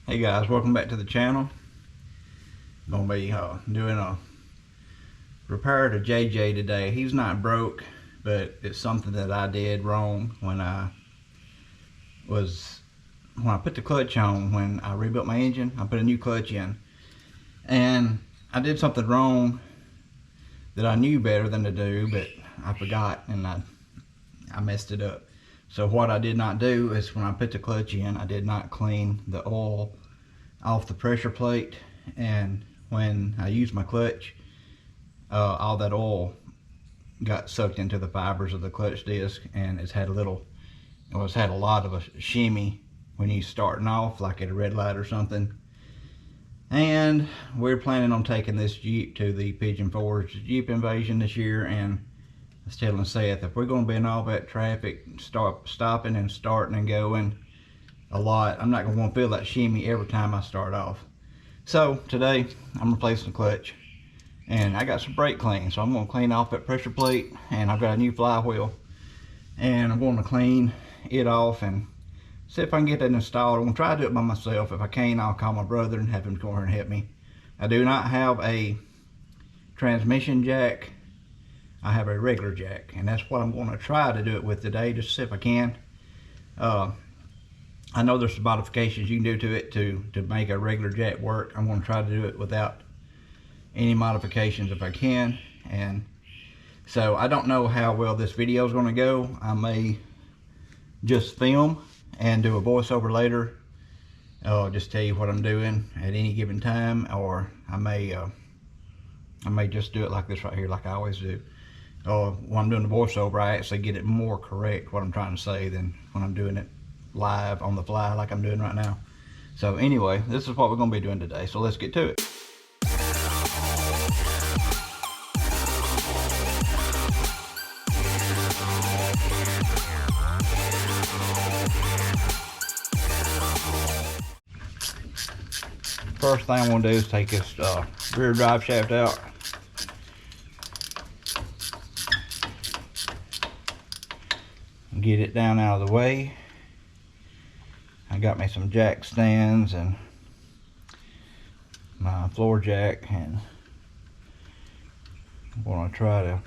Hey guys, welcome back to the channel. I'm gonna be doing a repair to JJ today. He's not broke, but it's something that I did wrong when I put the clutch on. When I rebuilt my engine, I put a new clutch in, and I did something wrong that I knew better than to do, but I forgot and I messed it up. So what I did not do is when I put the clutch in, I did not clean the oil off the pressure plate, and when I used my clutch, all that oil got sucked into the fibers of the clutch disc, and it's had a lot of a shimmy when you're starting off, like at a red light or something. And we're planning on taking this Jeep to the Pigeon Forge Jeep Invasion this year, and I was telling Seth, if we're going to be in all that traffic, stopping and starting and going a lot, I'm not going to want to feel that shimmy every time I start off. So today I'm replacing the clutch, and I got some brake clean, so I'm going to clean off that pressure plate, and I've got a new flywheel, and I'm going to clean it off and see if I can get that installed. I'm going to try to do it by myself. If I can't, I'll call my brother and have him come over and help me. I do not have a transmission jack. I have a regular jack, and that's what I'm going to try to do it with today, just to see if I can. I know there's some modifications you can do to it to make a regular jack work. I'm going to try to do it without any modifications if I can. And so I don't know how well this video is going to go. I may just film and do a voiceover later, just tell you what I'm doing at any given time, or I may just do it like this right here, like I always do. When I'm doing the voiceover, I actually get it more correct what I'm trying to say than when I'm doing it live on the fly like I'm doing right now. So anyway, this is what we're going to be doing today, so let's get to it. First thing I want to do is take this rear drive shaft out. Get it down out of the way. I got me some jack stands and my floor jack, and I'm going to try to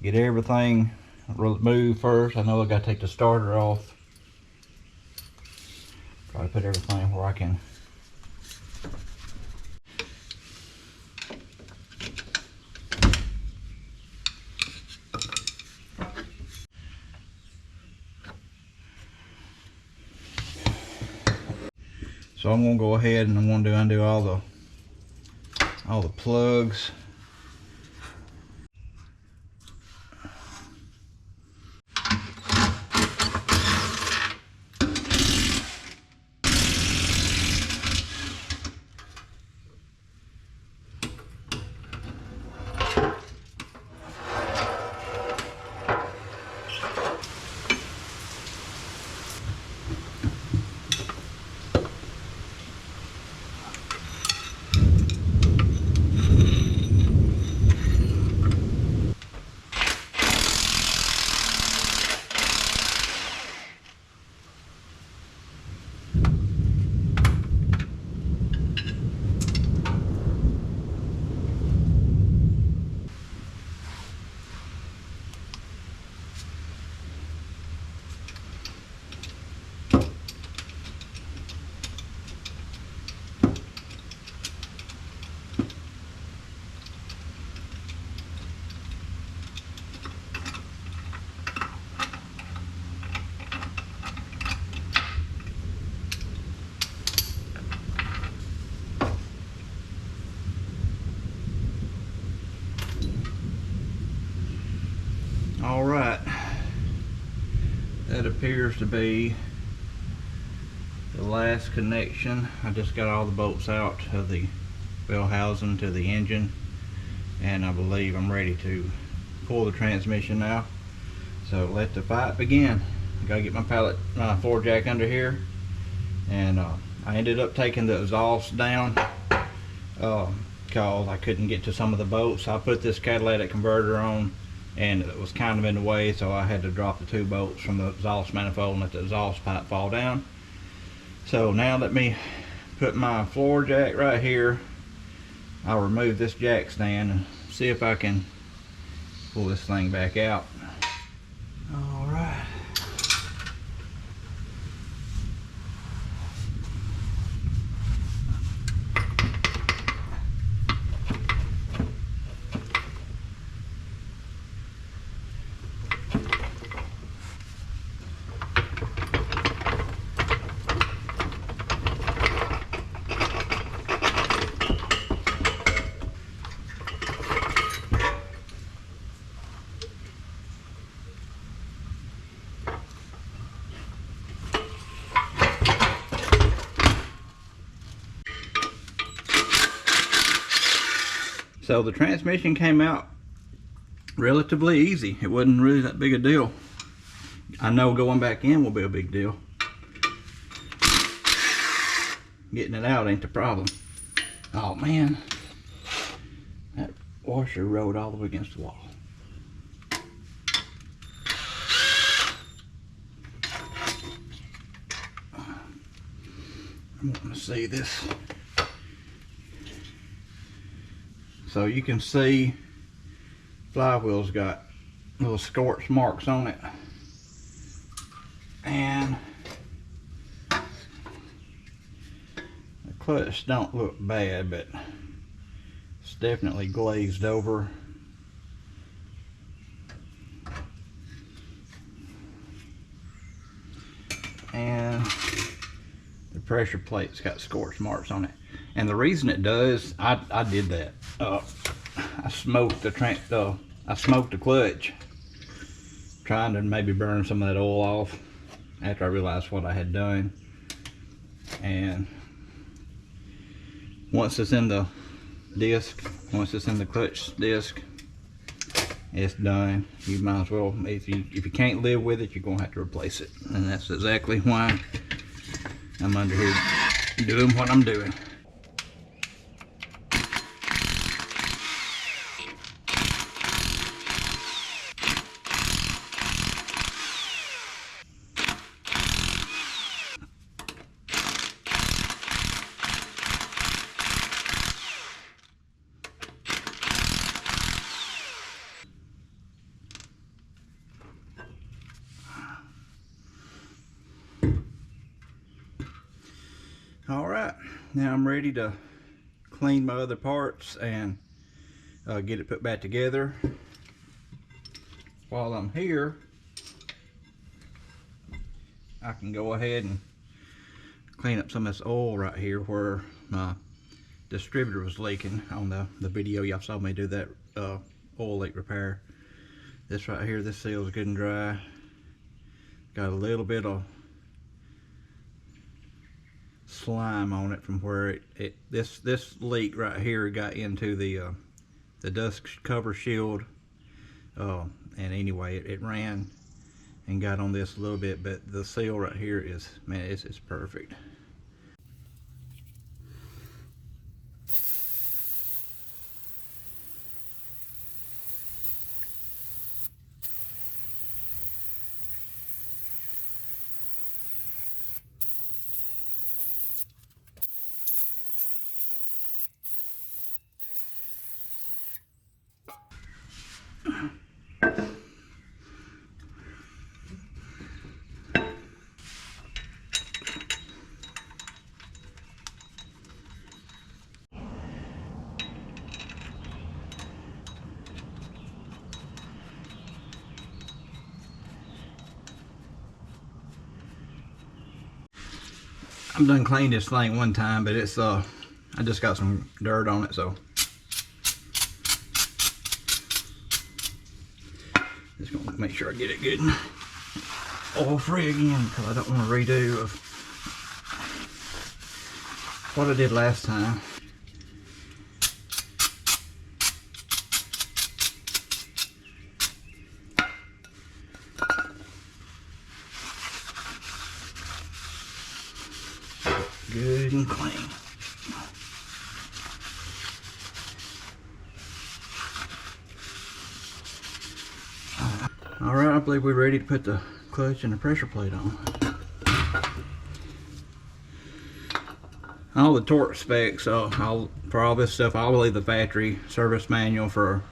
get everything removed first. I know I got to take the starter off. Try to put everything where I can. So I'm going to go ahead and I'm going to undo all the plugs. All right, that appears to be the last connection. I just got all the bolts out of the bell housing to the engine, and I believe I'm ready to pull the transmission now. So let the fight begin. I gotta get my floor jack under here, and I ended up taking the exhaust down because I couldn't get to some of the bolts. I put this catalytic converter on, and it was kind of in the way, so I had to drop the 2 bolts from the exhaust manifold and let the exhaust pipe fall down. So now let me put my floor jack right here. I'll remove this jack stand and see if I can pull this thing back out. All right. So the transmission came out relatively easy. It wasn't really that big a deal. I know going back in will be a big deal. Getting it out ain't the problem. Oh man, that washer rode all the way against the wall. I'm wanting to see this. So you can see flywheel's got little scorch marks on it, and the clutch don't look bad, but it's definitely glazed over. And the pressure plate's got scorch marks on it. And the reason it does, I did that. I smoked the clutch, trying to maybe burn some of that oil off after I realized what I had done. And once it's in the disc, once it's in the clutch disc, it's done. You might as well, if you can't live with it, you're gonna have to replace it. And that's exactly why I'm under here doing what I'm doing. All right, now I'm ready to clean my other parts and get it put back together. While I'm here, I can go ahead and clean up some of this oil right here where my distributor was leaking on the video y'all saw me do that oil leak repair. This right here, this seal is good and dry. Got a little bit of slime on it from where this leak right here got into the dust cover shield, and anyway it ran and got on this a little bit, but the seal right here is, man, it's perfect. I'm done cleaned this thing one time, but it's I just got some dirt on it, so just gonna make sure I get it good and oil free again, because I don't want to redo of what I did last time. Good and clean. All right, I believe we're ready to put the clutch and the pressure plate on. All the torque specs, for all this stuff, I'll leave the factory service manual for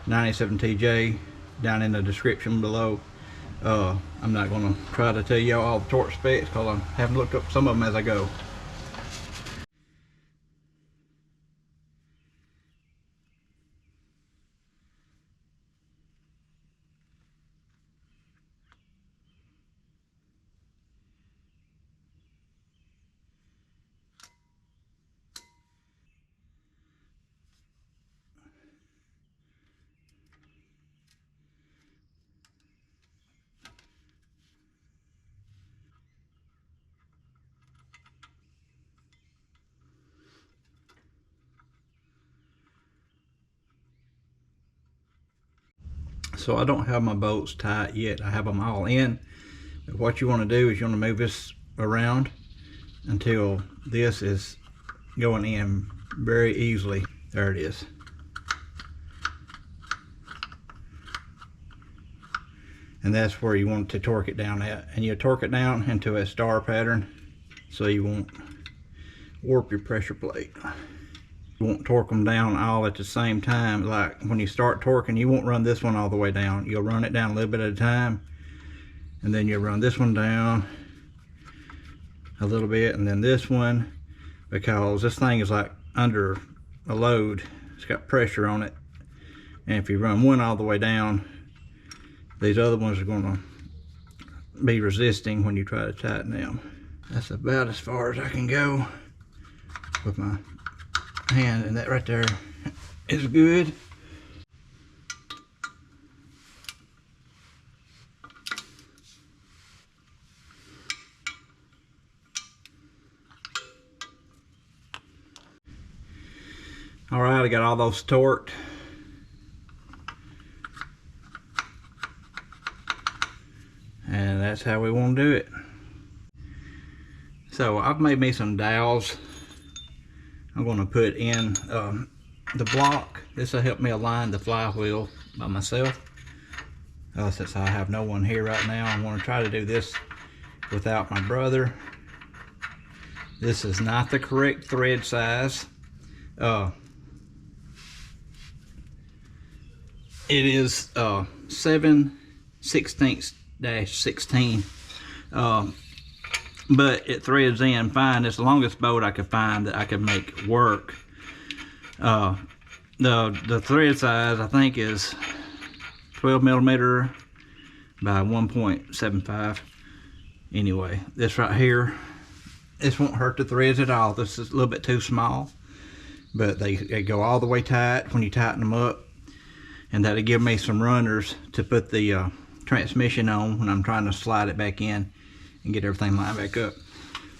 97 TJ down in the description below. I'm not going to try to tell you all the torque specs because I haven't looked up some of them as I go. So I don't have my bolts tight yet. I have them all in. But what you want to do is you want to move this around until this is going in very easily. There it is. And that's where you want to torque it down at. And you torque it down into a star pattern so you won't warp your pressure plate. You won't torque them down all at the same time. Like when you start torquing, you won't run this one all the way down. You'll run it down a little bit at a time, and then you'll run this one down a little bit, and then this one, because this thing is like under a load. It's got pressure on it, and if you run one all the way down, these other ones are going to be resisting when you try to tighten them. That's about as far as I can go with my hand, and that right there is good. All right, I got all those torqued. And that's how we want to do it. So I've made me some dowels. I'm going to put in the block. This will help me align the flywheel by myself. Since I have no one here right now, I'm going to try to do this without my brother. This is not the correct thread size. It is 7/16-16. But it threads in fine. It's the longest bolt I could find that I could make work. The thread size I think is 12mm by 1.75. Anyway, this right here, this won't hurt the threads at all. This is a little bit too small, but they go all the way tight when you tighten them up, and that'll give me some runners to put the transmission on when I'm trying to slide it back in and get everything lined back up.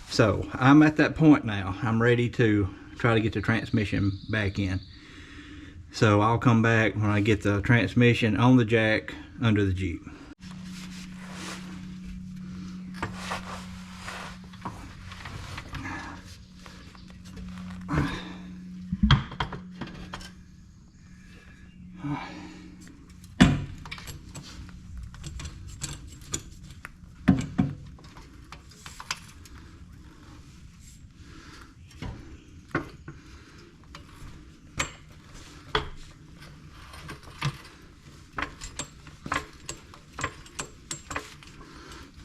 So I'm at that point now. I'm ready to try to get the transmission back in. So I'll come back when I get the transmission on the jack under the Jeep.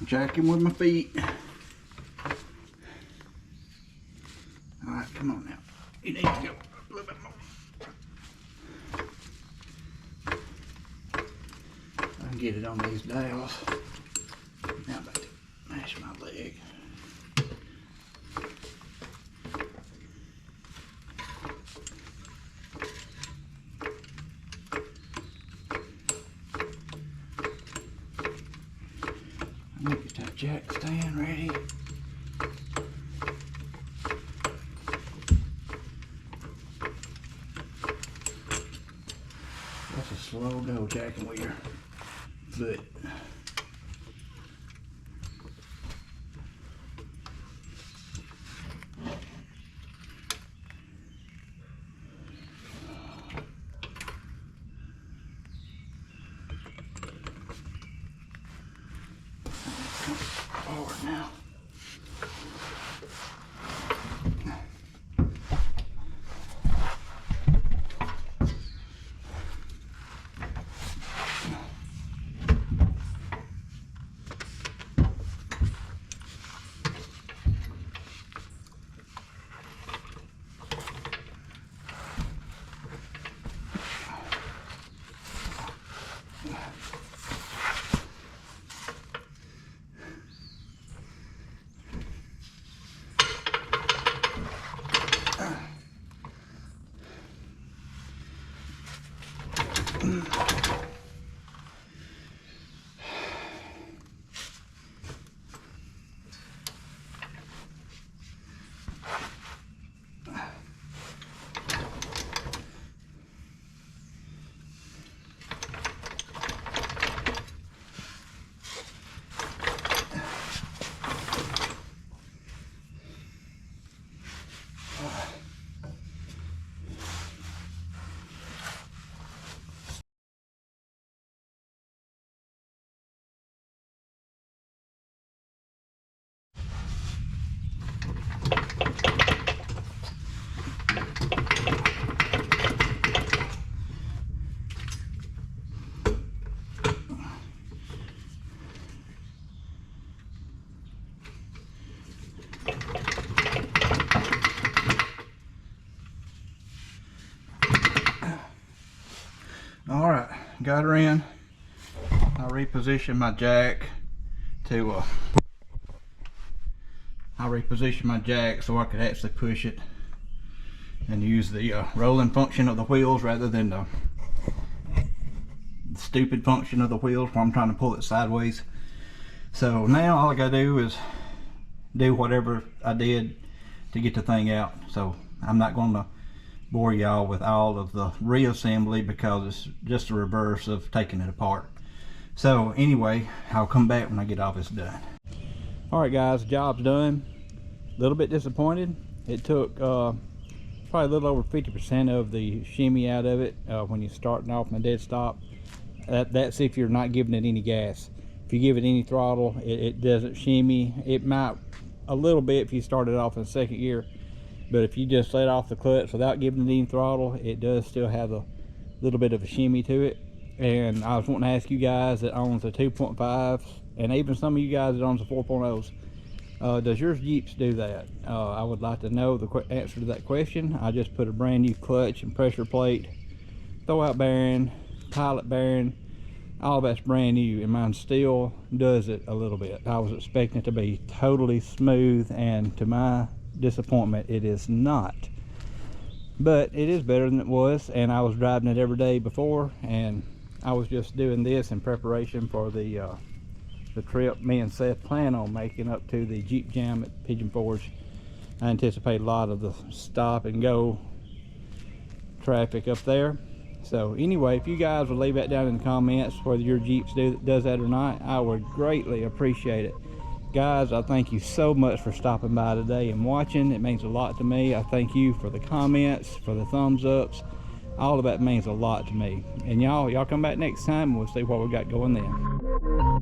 Jacking with my feet. All right, come on now. You need to go a little bit more. I can get it on these dowels. Now I'm about to mash my leg. I'm gonna get that jack stand ready. That's a slow go jacking with your foot. Forward now. got her in, I repositioned my jack to so I could actually push it and use the rolling function of the wheels rather than the stupid function of the wheels where I'm trying to pull it sideways. So now all I gotta do is do whatever I did to get the thing out. So I'm not gonna bore y'all with all of the reassembly because it's just the reverse of taking it apart. So anyway, I'll come back when I get all this done. All right guys, job's done. A little bit disappointed. It took probably a little over 50% of the shimmy out of it when you're starting off in a dead stop. That's if you're not giving it any gas. If you give it any throttle, it doesn't shimmy. It might a little bit if you started off in second gear, but if you just let off the clutch without giving it any throttle, it does still have a little bit of a shimmy to it. And I was wanting to ask you guys that owns the 2.5s, and even some of you guys that owns the 4.0s, does your Jeeps do that? I would like to know the answer to that question. I just put a brand new clutch and pressure plate, throwout bearing, pilot bearing, all that's brand new, and mine still does it a little bit. I was expecting it to be totally smooth, and to my disappointment, it is not. But it is better than it was, and I was driving it every day before, and I was just doing this in preparation for the trip me and Seth plan on making up to the Jeep Jam at Pigeon Forge. I anticipate a lot of the stop and go traffic up there. So anyway, if you guys would leave that down in the comments whether your Jeeps does that or not, I would greatly appreciate it. Guys, I thank you so much for stopping by today and watching. It means a lot to me. I thank you for the comments, for the thumbs ups. All of that means a lot to me. And y'all come back next time and we'll see what we got going then.